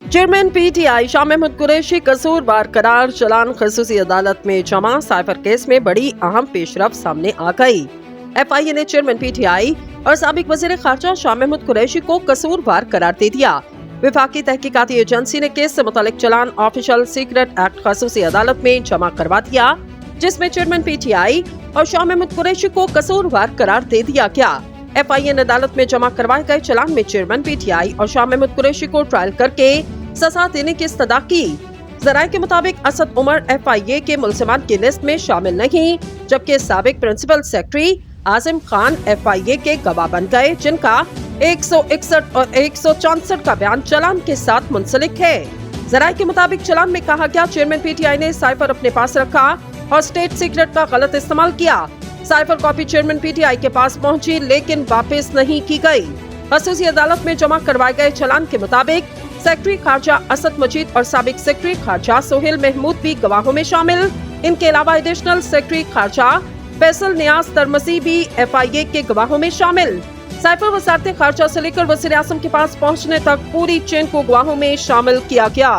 Chairman PTI Shah Mahmood Qureshi कसूरवार करार, चलान खसूसी अदालत में जमा। साइफर केस में बड़ी अहम पेशरफ सामने आ गई। एफआईए ने चेयरमैन पीटीआई और साबिक वजीर खारजा शाह महमूद कुरैशी को कसूरवार करार दे दिया। विफाकी तहकीकाती एजेंसी ने केस से मुतालिक चलान ऑफिशियल सीक्रेट एक्ट खसूसी अदालत में जमा करवा दिया, जिसमें चेयरमैन पीटीआई और शाह महमूद कुरैशी को कसूरवार करार दे दिया गया। एफआईए ने अदालत में जमा करवाए गए चलान में चेयरमैन पीटीआई और शाह महमूद कुरैशी को ट्रायल करके सजा देने की इस्तदा की। जराये के मुताबिक असद उमर एफआईए के मुलजिमान की लिस्ट में शामिल नहीं, जबकि साबिक प्रिंसिपल सेक्रेटरी आजिम खान एफआईए के गवाह बन गए, जिनका 161 और 164 का बयान चलान के साथ मुंसलिक है। जराये के मुताबिक चलान में कहा गया, चेयरमैन पीटीआई ने साइफर अपने पास रखा और स्टेट सीक्रेट का गलत इस्तेमाल किया। साइफर कॉपी चेयरमैन पीटीआई के पास पहुंची, लेकिन वापस नहीं की गई। खसूसी अदालत में जमा करवाए गए चलान के मुताबिक सेक्रेटरी खारजा असद मजीद और साबिक सेक्रेटरी खारजा सोहेल महमूद भी गवाहों में शामिल। इनके अलावा एडिशनल सेक्रेटरी खारजा फैसल नियाज तरमसी भी एफआईए के गवाहों में शामिल। साइफर वजारत खारजा से लेकर वज़ीर आज़म के पास पहुंचने तक पूरी चेन को गवाहों में शामिल किया गया।